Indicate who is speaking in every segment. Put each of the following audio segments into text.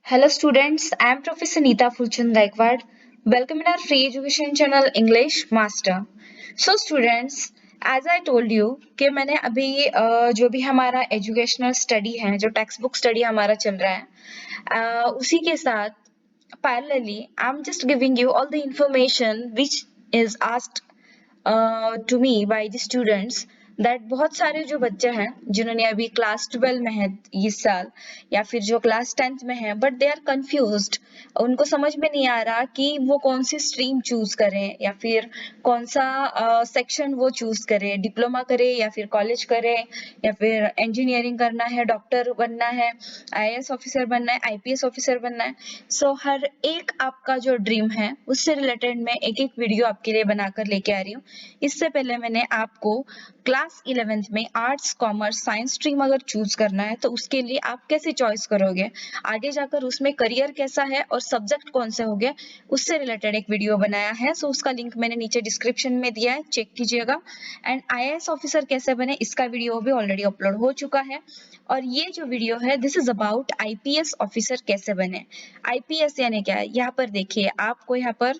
Speaker 1: Hello students, I am Professor Neeta Fulchand Gaikwad. Welcome in our free education channel English Master. So students, as I told you कि मैंने अभी जो भी हमारा educational study है, जो टेक्स्ट बुक स्टडी हमारा चल रहा है, उसी के साथ parallelly I'm just giving you all the information which is asked to me by the students that बहुत सारे जो बच्चे हैं जिन्होंने अभी क्लास 12 में है इस साल या फिर जो क्लास 10th में है बट दे आर कंफ्यूज्ड, उनको समझ में नहीं आ रहा कि वो कौन सी स्ट्रीम चूज करें या फिर कौन सा सेक्शन वो चूज करें, डिप्लोमा करे या फिर कॉलेज करे या फिर इंजीनियरिंग करना है, डॉक्टर बनना है, आईएएस ऑफिसर बनना है, आईपीएस ऑफिसर बनना है। सो हर एक आपका जो ड्रीम है उससे रिलेटेड मैं एक एक वीडियो आपके लिए बनाकर लेके आ रही हूँ। इससे पहले मैंने आपको क्लास 11th में आर्ट्स कॉमर्स साइंस स्ट्रीम अगर चूज करना है तो उसके लिए आप कैसे चॉइस करोगे, आगे जाकर उसमें करियर कैसा है और सब्जेक्ट कौन से होंगे, उससे रिलेटेड एक वीडियो बनाया है। सो उसका लिंक मैंने नीचे डिस्क्रिप्शन में दिया है, चेक कीजिएगा। एंड आईएएस ऑफिसर कैसे बने इसका वीडियो भी ऑलरेडी अपलोड हो चुका है। और ये जो वीडियो है this is about IPS officer कैसे बने। आईपीएस यानी क्या है, यहाँ पर देखिए आपको यहाँ पर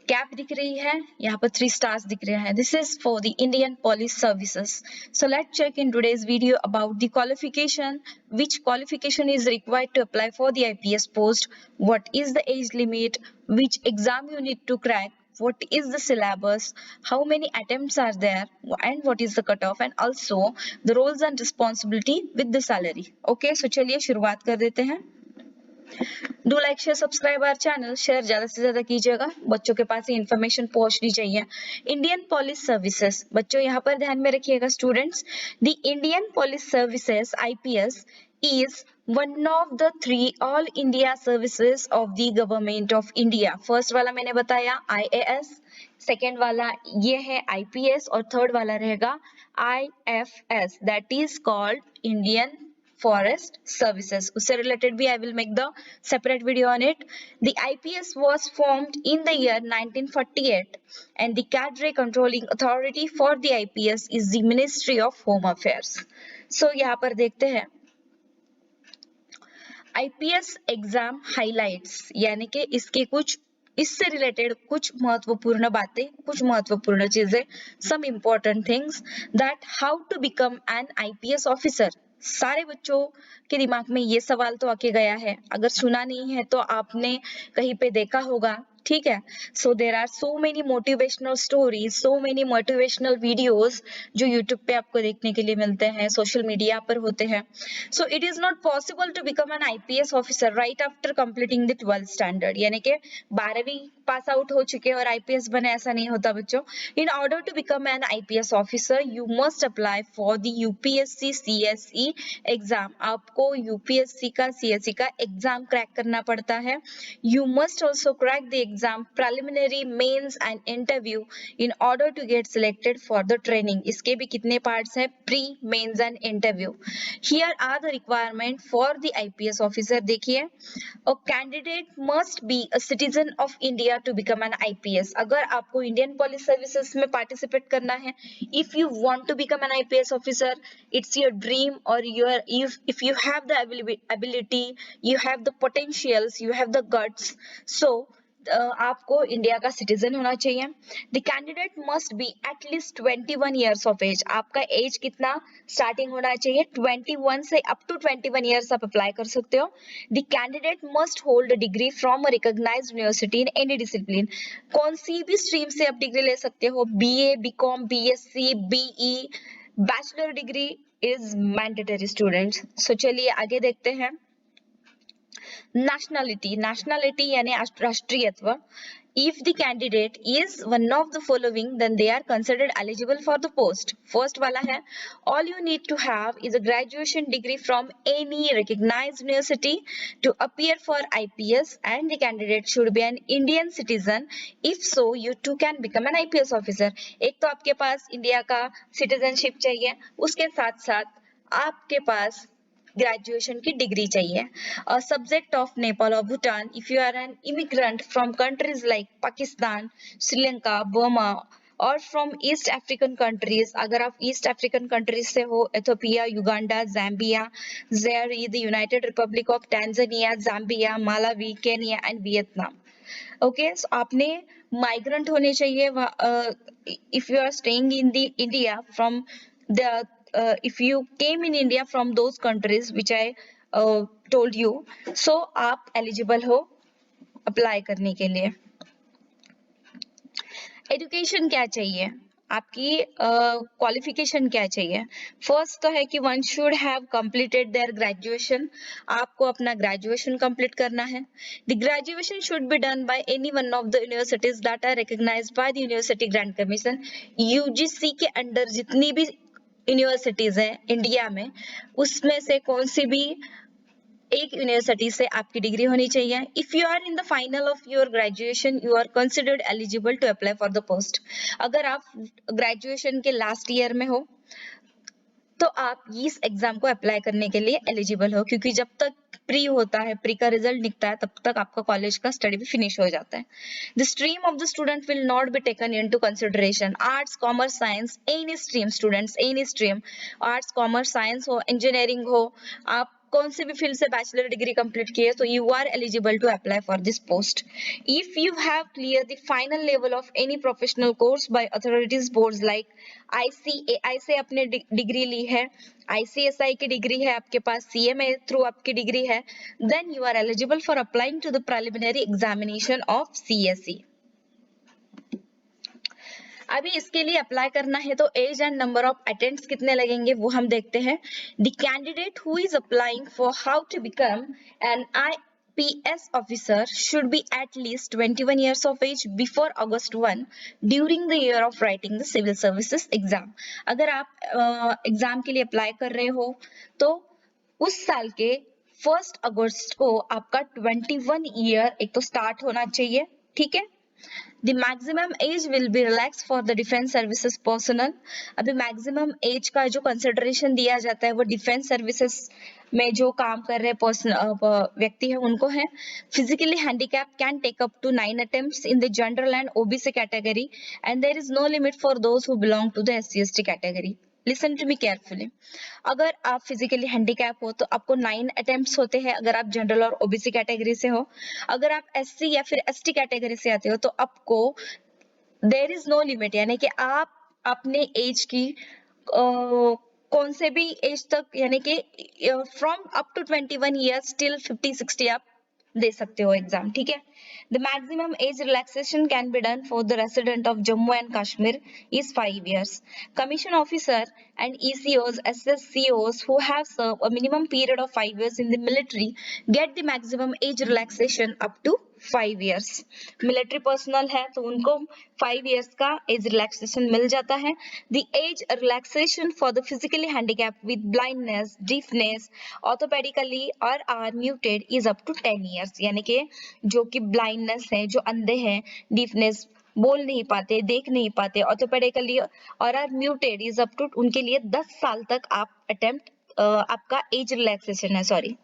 Speaker 1: कैप दिख रही है, यहाँ पर 3 stars दिख रहे हैं. This is for the Indian Police Services. So let's check in today's video about the qualification, which qualification is required to apply for the IPS post, what is the age limit, which exam you need to crack, what is the syllabus, how many attempts are there, and what is the cutoff, and also the roles and responsibility with the salary. Okay, so चलिए शुरुआत कर देते हैं. Do like share subscribe our channel, share ज्यादा से ज्यादा कीजिएगा, बच्चों के पास ये इन्फॉर्मेशन पहुंचनी चाहिए. इंडियन पुलिस सर्विसेज, बच्चों यहाँ पर ध्यान में रखिएगा students, the Indian police services IPS is one of the 3 all India services of the government of India. First वाला मैंने बताया आईएएस, सेकेंड वाला ये है आईपीएस और थर्ड वाला रहेगा IFS, that is called Indian forest services. उससे related भी I will make the separate video on it. The IPS was formed in the year 1948 and the cadre controlling authority for the IPS is the Ministry of Home Affairs. So यहाँ पर देखते हैं IPS exam highlights, यानी कि इसके कुछ इससे related कुछ महत्वपूर्ण बातें, कुछ महत्वपूर्ण चीजें, some important things that how to become an IPS officer. सारे बच्चों के दिमाग में ये सवाल तो आके गया है, अगर सुना नहीं है तो आपने कहीं पे देखा होगा, ठीक है. So there are so many motivational stories, so many motivational videos जो यूट्यूब पे आपको देखने के लिए मिलते हैं, सोशल मीडिया पर होते हैं. So it is not possible to become an IPS officer right after completing the 12th standard, यानी कि 12वीं पास आउट हो चुके और आईपीएस बने, ऐसा नहीं होता बच्चों. In order to become an IPS officer you must apply for the UPSC CSE exam. आपको यूपीएससी का सीएसई का एग्जाम क्रैक करना पड़ता है. You must also crack the exam preliminary, mains and interview in order to get selected for the training. इसके भी कितने parts हैं, pre, mains and interview. Here are the requirement for the IPS officer. देखिए, a candidate must be a citizen of India to become an IPS. अगर आपको Indian police services में participate करना है, if you want to become an IPS officer, it's your dream और your, if you have the ability, you have the potentials, you have the guts, so आपको India का citizen होना चाहिए. The candidate must be at least 21 years of age. आपका age कितना starting होना चाहिए, 21 से अप टू 21 ईयर्स आप अप्लाई कर सकते हो. The candidate must hold a degree from a recognized university in any discipline. कौन सी भी स्ट्रीम से आप डिग्री ले सकते हो, BA, BCom, BSc, BE, bachelor degree is mandatory students. So चलिए आगे देखते हैं. nationality, nationality यानी राष्ट्रीयत्व. If the candidate is one of the following, then they are considered eligible for the post. First वाला है, all you need to have is a graduation degree from any recognized university to appear for IPS, and the candidate should be an Indian citizen. If so, you too can become an IPS officer. एक तो आपके पास India का citizenship चाहिए, उसके साथ साथ आपके पास ग्रेजुएशन की डिग्री चाहिए. सब्जेक्ट ऑफ नेपाल और Bhutan. If you are an immigrant from countries like Pakistan, Sri Lanka, Burma और फ्रॉम ईस्ट अफ्रीकन कंट्रीज, अगर आप ईस्ट अफ्रीकन कंट्रीज से हो, Ethiopia, Uganda, Zambia, Zaire, the United Republic of Tanzania, Zambia, Malawi, Kenya and Vietnam. Okay, so आपने migrant होने चाहिए if you are staying in the India from the if you came in India from those countries which I told you, so आप eligible हो apply करने के लिए। Education क्या चाहिए, आपकी क्वालिफिकेशन क्या चाहिए? फर्स्ट तो है कि one should have completed their graduation, आपको अपना ग्रेजुएशन कंप्लीट करना है। The graduation should be done by any one of the universities that are recognized by the university grant commission. UGC के अंडर जितनी भी यूनिवर्सिटीज हैं इंडिया में, उसमें से कौन सी भी एक यूनिवर्सिटी से आपकी डिग्री होनी चाहिए। If you are in the final of your graduation, you are considered eligible to apply for the post. अगर आप ग्रेजुएशन के लास्ट ईयर में हो तो आप इस एग्जाम को अप्लाई करने के लिए एलिजिबल हो, क्योंकि जब तक प्री होता है, प्री का रिजल्ट निकलता है, तब तक आपका कॉलेज का स्टडी भी फिनिश हो जाता है। The stream of the student will not be taken into consideration. Arts, commerce, science, any stream students, any stream, arts, commerce, science हो, इंजीनियरिंग हो, आप कौन से भी फील्ड से बैचलर डिग्री कंप्लीट किए, तो you are eligible to apply for this post. If you have clear the final level of any professional course by authorities boards like ICAI से आपने डिग्री ली है, ICSI की डिग्री है आपके पास, CMA थ्रू आपकी डिग्री है, then you are eligible for applying to the preliminary examination of CSE। अभी इसके लिए अप्लाई करना है तो age and number of attempts कितने लगेंगे वो हम देखते हैं। The candidate who is applying for how to become an IPS officer should be at least 21 years of age before August 1 during the year of writing the civil services exam। अगर आप exam के लिए apply कर रहे हो तो उस साल के 1 अगस्त को आपका 21 ईयर एक तो स्टार्ट होना चाहिए, ठीक है। The maximum age will be relaxed for the defense services personnel। अभी maximum age का जो consideration दिया जाता है वो defense services में जो काम कर रहे व्यक्ति है उनको है। Physically handicapped can take up to 9 attempts in the general and OBC category and there is no limit for those who belong to the SC/ST category। Listen to me carefully. अगर आप फिजिकली हैंडीकैप हो तो आपको 9 attempts होते हैं अगर आप general और ओबीसी कैटेगरी से हो। अगर आप SC या फिर ST कैटेगरी से आते हो तो आपको देयर इज नो लिमिट, यानी कि आप अपने एज की कौन से भी एज तक, यानी कि from up to 21 years till 50-60 आप दे सकते हो एग्जाम, ठीक है। The maximum age relaxation can be done for the resident of Jammu and Kashmir is 5 years. Commission officer and ECOs, SSCOs who have served a minimum period of 5 years in the military get the maximum age relaxation up to 5 years। Military personnel है तो उनको 5 years का age relaxation मिल जाता है। The age relaxation for the physically handicapped with blindness, deafness, orthopedically or are muted is up to 10 years। यानी कि जो कि ब्लाइंडनेस है, जो अंधे हैं, डीफनेस, बोल नहीं पाते, देख नहीं पाते, ऑर्थोपेडिकली और are muted is up to, उनके लिए 10 साल तक आप अटेम्प्ट आपका एज रिलैक्सेशन है, sorry.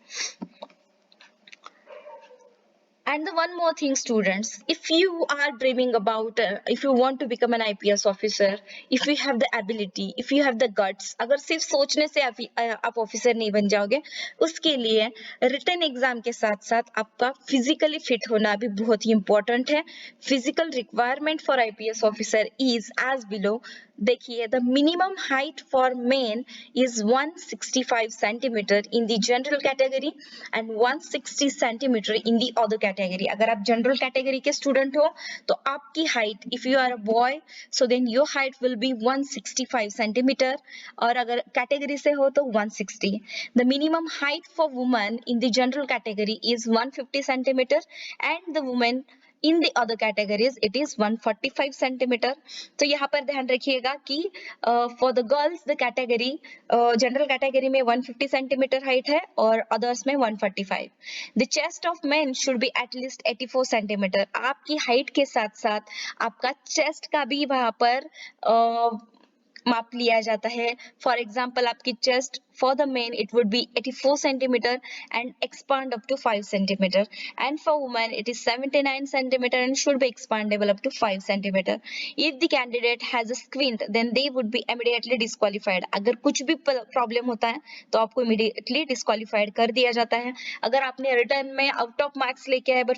Speaker 1: And the one more thing, students, if you are dreaming about, if you want to become an IPS officer, if you have the ability, if you have the guts, अगर सिर्फ सोचने से आप officer नहीं बन जाओगे, उसके लिए रिटन एग्जाम के साथ साथ आपका फिजिकली फिट होना भी बहुत ही इंपॉर्टेंट है। Physical requirement for IPS officer is as below. देखिए, the minimum height for men is 165 centimetre in the general category and 160 centimetre in the other category. अगर आप जनरल कैटेगरी के स्टूडेंट हो तो आपकी height, if you are a boy, so then your height will be 165 centimetre, और अगर category से हो तो 160। The minimum height for women in the general category is 150 centimetre and the women in the other categories it is 145 centimetre. तो यहाँ पर ध्यान रखिएगा कि for the girls the category, general category में 150 सेंटीमीटर हाइट है और अदर्स में 145। The chest of main should be at least 84 centimetre. आपकी हाइट के साथ साथ आपका चेस्ट का भी वहां पर माप लिया जाता है। फॉर एग्जाम्पल, आपकी chest For the men, it would be 84 centimeter and expand up to 5 centimeter. And for women, it is 79 centimeter and should be expandable up to 5 centimeter. If the candidate has a squint, then they would be immediately disqualified. अगर कुछ भी problem होता है तो आपको immediately disqualified कर दिया जाता है. अगर आपने रिटर्न में आउट ऑफ मार्क्स लेके आए बट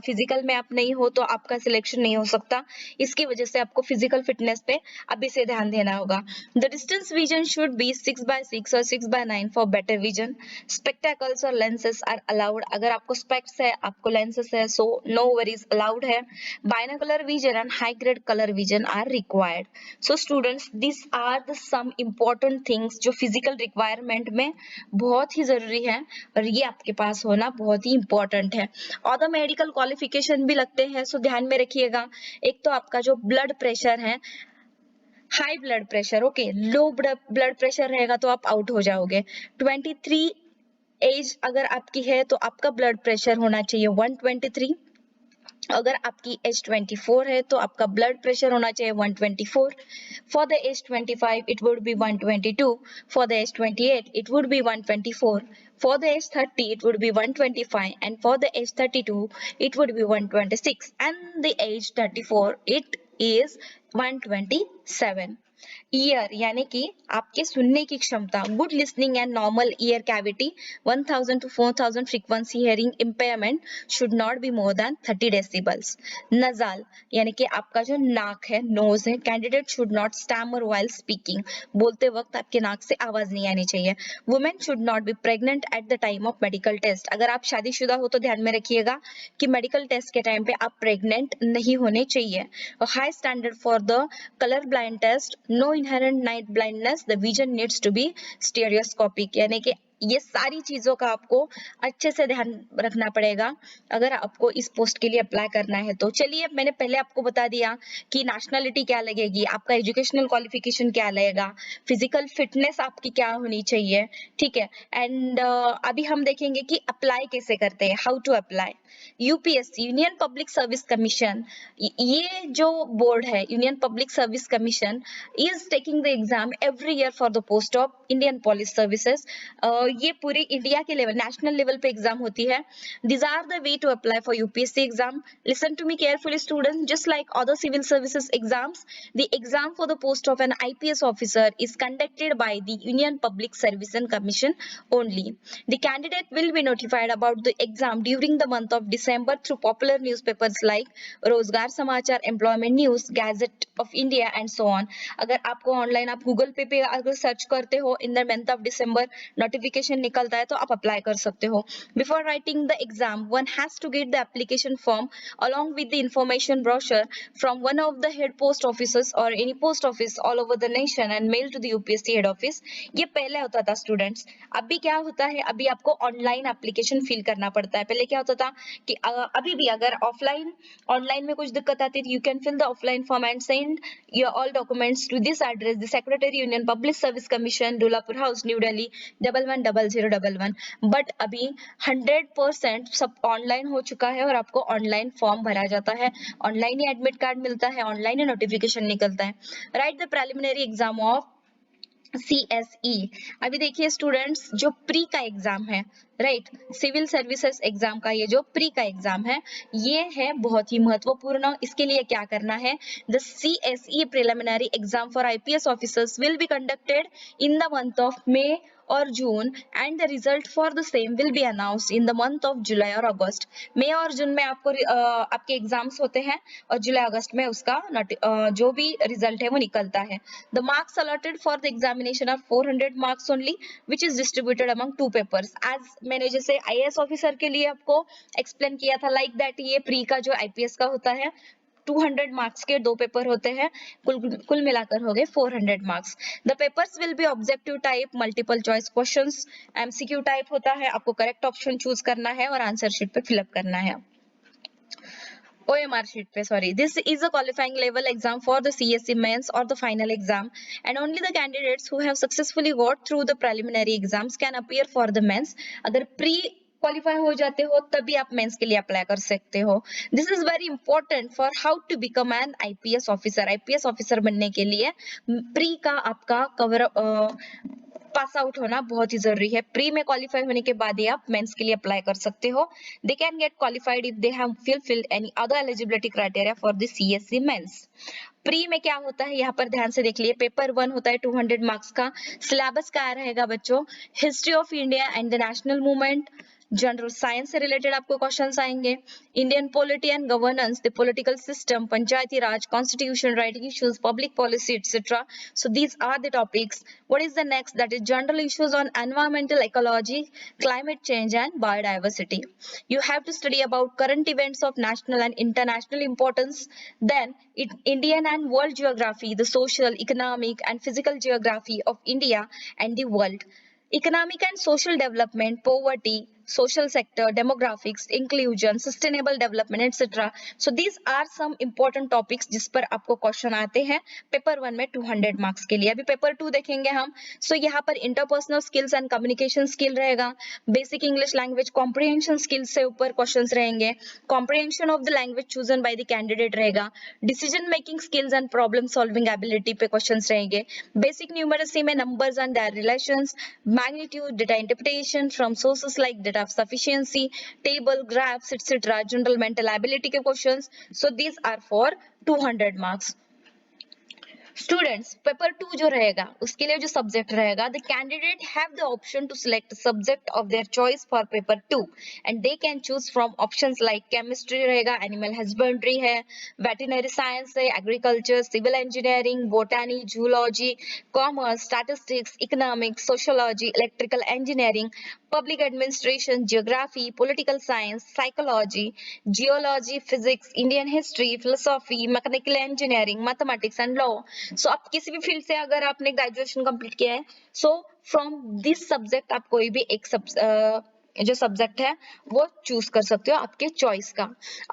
Speaker 1: फिजिकल में आप नहीं हो तो आपका सिलेक्शन नहीं हो सकता. इसकी वजह से आपको फिजिकल फिटनेस पे अभी से ध्यान देना होगा. The distance vision should be 6/6 और 6/9 फॉर बेटर विजन. स्पेक्टेकल्स और लेंसेस आर अलाउड. अगर आपको स्पेक्स है, आपको लेंसेस है, सो नो वरीज अलाउड है. Binocular vision and high grade colour vision are required. So students, this are the some important things जो physical requirement में बहुत ही जरूरी है और ये आपके पास होना बहुत ही इंपॉर्टेंट है. और मेडिकल क्वालिफिकेशन भी लगते हैं, सो ध्यान में रखिएगा. एक तो आपका जो ब्लड प्रेशर है, high blood pressure, okay, low blood pressure रहेगा तो आप आउट हो जाओगे. 23 एज अगर आपकी है तो आपका ब्लड प्रेशर होना चाहिए 123. अगर आपकी एज 24 है तो आपका ब्लड प्रेशर होना चाहिए 124. For the age 25 it would be 122. For the age 28 it would be 124. For the age 30 it would be 125 and for the age 32 it would be 126 and the age 34 it is 127. Ear यानी कि आपके सुनने की क्षमता, good listening and normal ear cavity 1000 to 4000 frequency hearing impairment should not be more than 30 decibels. Nasal यानी कि आपका जो नाक है, नोज है, candidate should not stammer while speaking. बोलते वक्त आपके नाक से आवाज नहीं आनी चाहिए. Women should not be pregnant at the time of medical test. अगर आप शादीशुदा हो तो ध्यान में रखिएगा कि मेडिकल टेस्ट के टाइम पे आप प्रेग्नेंट नहीं होने चाहिए. High standard for the colour blind test. No inherent night blindness. The vision needs to be stereoscopic. यानी कि ये सारी चीजों का आपको अच्छे से ध्यान रखना पड़ेगा अगर आपको इस पोस्ट के लिए अप्लाई करना है. तो चलिए, मैंने पहले आपको बता दिया कि नेशनलिटी क्या लगेगी, आपका एजुकेशनल क्वालिफिकेशन क्या लगेगा, फिजिकल फिटनेस आपकी क्या होनी चाहिए, ठीक है. एंड अभी हम देखेंगे कि अप्लाई कैसे करते हैं, how to apply. UPSC, union public service commission, ये जो बोर्ड है, union public service commission is taking the exam every year for the post of Indian police services. ये पूरी इंडिया के लेवल, नेशनल लेवल पे एग्जाम होती है. These are the way to apply for UPSC exam. Listen to me carefully, students. Just like other civil services exams, the exam for the post of an IPS officer is conducted by the Union Public Service Commission only. The candidate will be notified about the exam during the month of December through popular newspapers like Rozgar Samachar, Employment News, Gazette of India, and so on. अगर आपको online आप Google पे अगर search करते हो in the month of December notification निकलता है तो आप अप्लाई कर सकते हो. Before writing the exam one has to get the application form along with the information brochure from one of the head post offices or any post office all over the nation and mail to the UPSC head office. ये पहले होता था students. अभी क्या होता है, अभी आपको ऑनलाइन एप्लीकेशन फिल करना पड़ता है. पहले क्या होता था कि अभी भी अगर ऑनलाइन में कुछ दिक्कत आती है, you can fill the offline form and send your all documents to this address, the secretary union public service commission, Dholpur house, new Delhi 110011. But अभी 100% सब ऑनलाइन हो चुका है और आपको ऑनलाइन फॉर्म भरा जाता है, ऑनलाइन ही एडमिट कार्ड मिलता है, ऑनलाइन ही नोटिफिकेशन निकलता है. Right the preliminary exam of CSE. अभी देखिए स्टूडेंट्स, जो प्री का एग्जाम है, राइट, सिविल सर्विसेज एग्जाम का ये जो प्री का एग्जाम है, ये है बहुत ही महत्वपूर्ण. इसके लिए क्या करना है, the CSE preliminary exam for IPS officers will be conducted in the month of May और June and the result for the same will be announced in the month of July और अगस्त. मई और जून में आपको आपके exams होते हैं और जुलाई अगस्त में उसका जो भी रिजल्ट है वो निकलता है. The marks allotted for the examination are 400 marks only which is distributed among 2 papers. As मैंने जैसे IAS ऑफिसर के लिए आपको एक्सप्लेन किया था, लाइक दैट ये प्री का जो IPS का होता है 200 मार्क्स के 2 पेपर होते हैं, कुल मिलाकर हो गए 400 marks. The papers will be objective type, multiple choice questions, MCQ type होता है. आपको करेक्ट ऑप्शन चूज करना है और आंसर शीट पे फिलअप करना है. OMR sheet पे, sorry. This is a qualifying level exam for the CSE mains or the final exam, and only the candidates who have successfully got through the preliminary exams can appear for the mains. अगर pre qualify हो जाते हो तभी आप mains के लिए apply कर सकते हो. This is very important for how to become an IPS officer. IPS officer बनने के लिए प्री का आपका कवर पास आउट होना बहुत ही जरूरी है। प्री में क्वालिफाई होने के बाद ही आप मेंस के लिए अप्लाई कर सकते हो। They can get qualified if they have fulfilled any other eligibility criteria for the CSC mains. Pre में क्या होता है, यहाँ पर ध्यान से देख लिए। पेपर 1 होता है 200 मार्क्स का। सिलेबस क्या रहेगा बच्चों, history of India and the national movement, general science से रिलेटेड आपको क्वेश्चंस आएंगे, Indian polity and governance, the political system, Panchayati Raj, constitution, writing issues, public policy etcetera. So these are the topics. What is the next? That is general issues on environmental ecology, climate change and biodiversity. You have to study about current events of national and international importance. Then Indian and world geography, the social, economic and physical geography of India and the world. Economic and social development, poverty, social sector, demographics, inclusion, sustainable development, etc. So these are some important topics जिस पर आपको question आते हैं paper 1 में 200 marks के लिए। अभी paper 2 देखेंगे हम। सो यहाँ पर interpersonal skills and communication skill रहेगा, basic English language comprehension skills से ऊपर क्वेश्चंस रहेंगे, comprehension of the language chosen by the candidate रहेगा, decision making skills and problem solving ability पे क्वेश्चंस रहेंगे, बेसिक न्यूमरेसी में numbers and their relations, magnitude, data interpretation from sources like data sufficiency, table, graphs, etc. General mental ability के questions. So these are for 200 marks. Students paper 2 जो रहेगा उसके लिए जो subject रहेगा, the candidate have the option to select subject of their choice for paper 2 and they can choose from options like chemistry रहेगा, animal husbandry है, veterinary science है, agriculture, civil engineering, botany, zoology, commerce, statistics, economics, sociology, electrical engineering, public administration, geography, political science, psychology, geology, physics, Indian history, philosophy, mechanical engineering, mathematics and law. So आप किसी भी field से अगर आपने graduation complete किया है, so from this subject आप कोई भी एक जो सब्जेक्ट है वो चूज कर सकते हो आपके चॉइस का।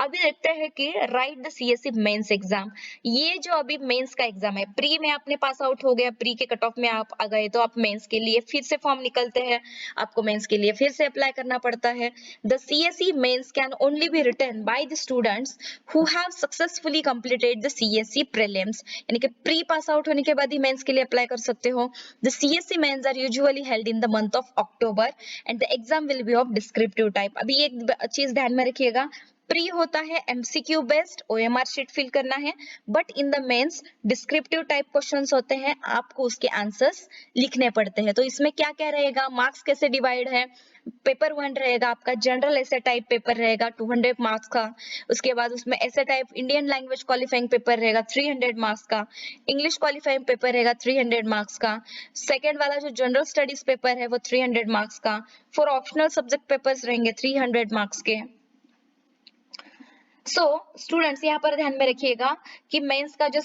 Speaker 1: अभी देखते हैं कि write the CSC mains exam. ये जो अभी मेंस का एग्जाम है, प्री में आपने पास आउट हो गया, प्री के कट ऑफ में आप आ गए, तो आप मेंस के लिए फिर से फॉर्म निकलते हैं, आपको मेंस के लिए फिर से अप्लाई करना पड़ता है। The CSC mains can only be written by the students who have successfully completed the CSC prelims, यानी कि प्री पास आउट होने के बाद ही मेंस के लिए अप्लाई कर सकते हो। The CSC mains are usually held in the month of October and the exam will be of descriptive type. अभी एक चीज ध्यान में रखिएगा, प्री होता है MCQ based, OMR sheet fill करना है, but in the mains descriptive type questions होते हैं, आपको उसके आंसर्स लिखने पड़ते हैं। तो इसमें क्या क्या रहेगा, मार्क्स कैसे डिवाइड है, पेपर 1 रहेगा आपका जनरल ऐसे टाइप पेपर रहेगा 200 मार्क्स का, उसके बाद उसमें ऐसे type Indian language qualifying paper रहेगा 300 मार्क्स का, इंग्लिश क्वालिफाइंग पेपर रहेगा 300 मार्क्स का, सेकेंड वाला जो जनरल स्टडीज पेपर है वो 300 मार्क्स का, 4 ऑप्शनल सब्जेक्ट पेपर्स रहेंगे 300 मार्क्स के। सो स्टूडेंट्स यहाँ पर ध्यान में रखिएगा कि मेंस का जो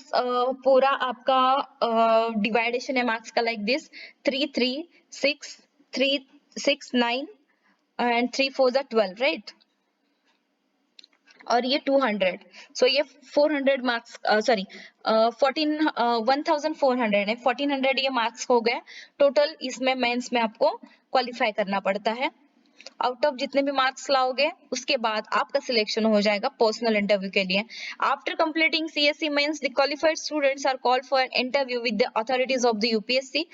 Speaker 1: पूरा आपका डिवाइडेशन है मार्क्स का लाइक दिस 3 3 6 3 6 9 एंड 3 4 12, राइट, और ये 200, सो ये 400 मार्क्स, सॉरी 1400 है, 1400 ये मार्क्स हो गए टोटल। इसमें मेंस में आपको क्वालिफाई करना पड़ता है। आउट ऑफ जितने भी मार्क्स लाओगे उसके बाद आपका सिलेक्शन हो जाएगा पर्सनल इंटरव्यू के लिए। After completing CSC mains the qualified students are called for interview with the authorities of the UPSC.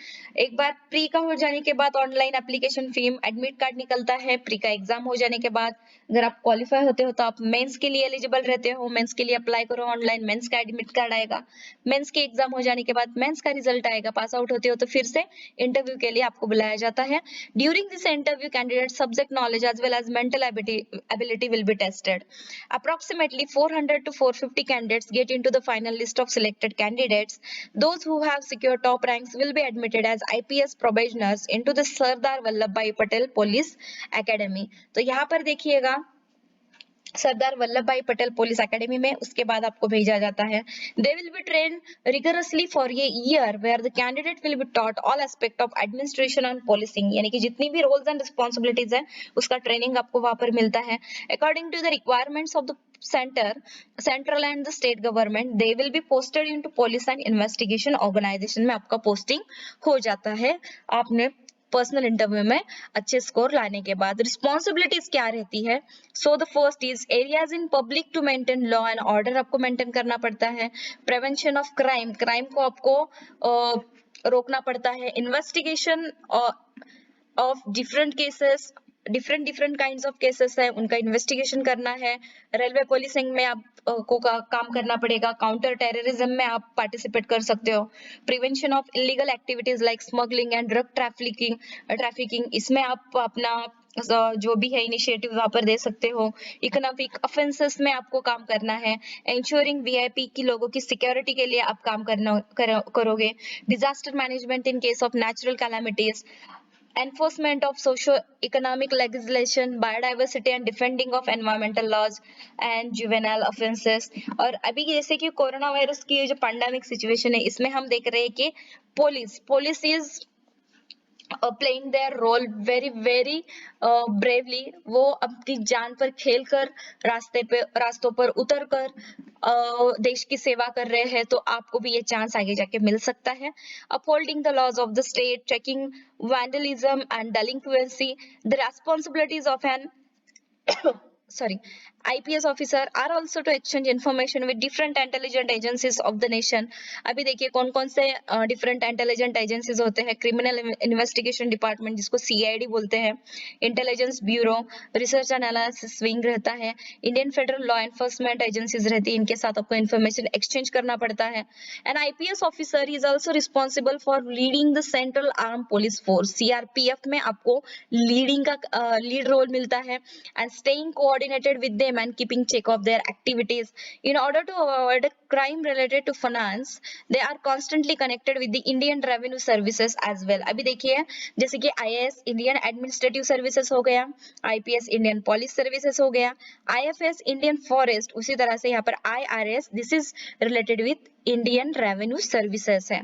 Speaker 1: एक बार प्री का हो जाने के बाद online application fee, admit card निकलता है। प्री का एग्जाम हो जाने के बाद अगर आप क्वालिफाई होते हो तो आप मेंस के लिए एलिजिबल रहते हो, मेंस के लिए अप्लाई करो ऑनलाइन, मेंस का एडमिट कार्ड आएगा, मेंस के एग्जाम हो जाने के बाद मेंस का रिजल्ट आएगा, पास आउट होते हो तो फिर से इंटरव्यू के लिए आपको बुलाया जाता है। During this interview candidate subject knowledge as well as mental ability will be tested. Approximately 400 to 450 candidates get into the final list of selected candidates. Those who have secured top ranks will be admitted as IPS probationers into the Sardar Vallabhbhai Patel Police Academy. तो यहाँ पर देखिएगा सरदार वल्लभ भाई Patel police academy में उसके बाद आपको भेजा जाता है। They will be train rigorously for a year where the candidate will be taught all aspect of administration and policing, यानी कि जितनी भी रोल्स एंड रिस्पॉन्सिबिलिटीज है उसका ट्रेनिंग आपको वहां पर मिलता है। According to the requirements of the central and the state government they will be posted into police and investigation organisation में आपका पोस्टिंग हो जाता है आपने पर्सनल इंटरव्यू में अच्छे स्कोर लाने के बाद। रिस्पॉन्सिबिलिटीज क्या रहती है, so the first is areas in public to maintain law and order आपको मेंटेन करना पड़ता है। प्रिवेंशन ऑफ क्राइम, क्राइम को आपको रोकना पड़ता है, investigation of different cases, different kinds of cases है, उनका इन्वेस्टिगेशन करना है। रेलवे पुलिसिंग में आप को काम करना पड़ेगा, काउंटर टेररिज्म में आप पार्टिसिपेट कर सकते हो, prevention of illegal activities like smuggling and drug trafficking इसमें आप अपना जो भी है इनिशिएटिव वहां पर दे सकते हो। इकोनॉमिक ऑफेंसेस में आपको काम करना है, इंश्योरिंग वीआईपी की लोगों की सिक्योरिटी के लिए आप काम करोगे, disaster management in case of natural calamities, enforcement of socio-economic legislation, biodiversity and defending of environmental laws and juvenile offenses। और अभी जैसे कि कोरोना वायरस की जो पैंडेमिक सिचुएशन है इसमें हम देख रहे हैं कि police is playing their role very bravely. वो अपनी जान पर खेल कर रास्तों पर उतर कर देश की सेवा कर रहे हैं, तो आपको भी ये चांस आगे जाके मिल सकता है। Upholding the laws of the state, checking vandalism and delinquency, the responsibilities of an sorry IPS officer are also to exchange information with different intelligent agencies of the nation। अभी देखिए कौन कौन से डिफरेंट इंटेलिजेंट एजेंसीज होते हैं, criminal investigation department जिसको CID बोलते हैं, intelligence bureau, research and analysis wing रहता है, Indian federal law enforcement agencies रहती है, इनके साथ आपको इन्फॉर्मेशन एक्सचेंज करना पड़ता है। N IPS officer is also responsible for leading the central arm police force, CRPF में आपको लीडिंग का लीड रोल मिलता है, and staying coordinated with them and keeping check of their activities in order to avoid crime related to finance। they are constantly connected with the Indian revenue services as well। अभी देखिए जैसे कि IAS Indian administrative services हो गया, IPS Indian police services हो गया, IFS Indian forest, उसी तरह से यहाँ पर IRS this is related with Indian revenue services है,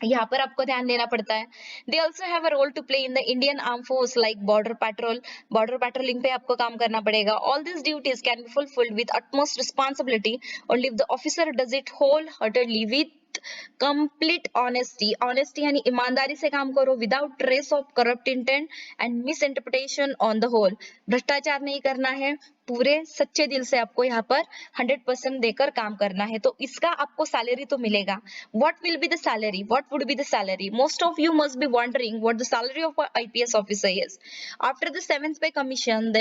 Speaker 1: यहाँ पर आपको ध्यान देना पड़ता है। They also have a role to play in the Indian arm force like border patrolling पे आपको काम करना पड़ेगा। All this duties can be fulfilled with utmost responsibility only if the officer does it wholeheartedly with complete honesty यानी ईमानदारी से काम करो, without trace of corrupt intent and misinterpretation on the whole. भ्रष्टाचार नहीं करना है, पूरे सच्चे दिल से आपको यहाँ पर 100% देकर काम करना है, तो इसका आपको सैलरी तो मिलेगा। What will be the salary, what would be the salary, most of you must be wondering what the salary of IPS officer is. After the 7th पे commission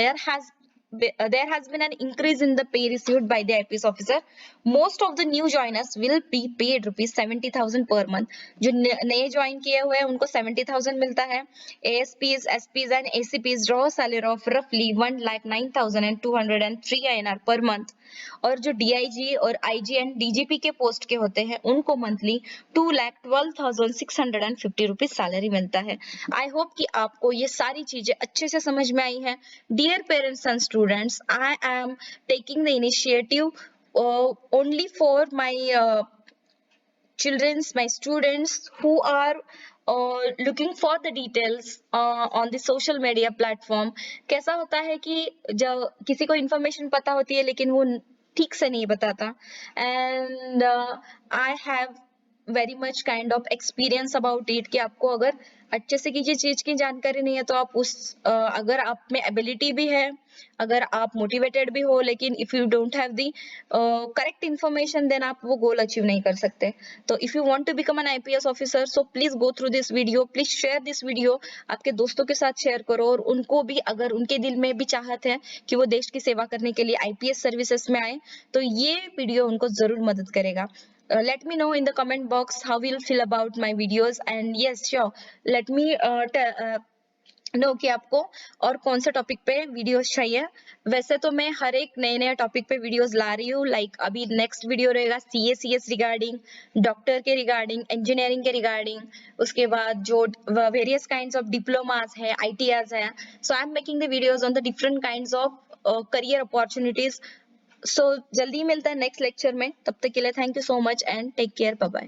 Speaker 1: there has been an increase in the pay received by the IPS officer। most of the new joiners will be paid ₹70,000 per month। जो नए join किए हुए हैं उनको 70,000 मिलता है। ASPs, SPs and ACPs draw a salary of roughly 1,09,203 INR per month। और जो DIG और IG एंड DGP के पोस्ट के होते हैं उनको मंथली 2,12,650 रुपीज सैलरी मिलता है। आई होप कि आपको ये सारी चीजें अच्छे से समझ में आई हैं। Dear parents and students, I am taking the initiative only for my children's, my students who are looking for the details on the social media platform। कैसा होता है कि जब किसी को information पता होती है लेकिन वो ठीक से नहीं बताता, and I have very much kind of experience about it कि आपको अगर अच्छे से किसी चीज की जानकारी नहीं है तो आप अगर आप में एबिलिटी भी है, अगर आप मोटिवेटेड भी हो, लेकिन if you don't have the correct information then आप वो गोल अचीव नहीं कर सकते। तो if you want to become an IPS officer so please go through this video, please share this video, आपके दोस्तों के साथ शेयर करो, और उनको भी अगर उनके दिल में भी चाहत है कि वो देश की सेवा करने के लिए आईपीएस सर्विसेज में आए तो ये वीडियो उनको जरूर मदद करेगा। Let me know in the comment box how you feel about my videos, and yes sure let me know कि आपको और कौन सा टॉपिक पे वीडियोस चाहिए। वैसे तो मैं हर एक नए टॉपिक पे वीडियोस ला रही हूँ, लाइक अभी नेक्स्ट वीडियो रहेगा CACS रिगार्डिंग, डॉक्टर के रिगार्डिंग, इंजीनियरिंग के रिगार्डिंग, उसके बाद जो वेरियस काइंड्स ऑफ डिप्लोमास है, ITIs है। So I am making the videos on the different kinds of career opportunities. So जल्दी मिलता है नेक्स्ट लेक्चर में, तब तक के लिए thank you so much and take care, bye bye.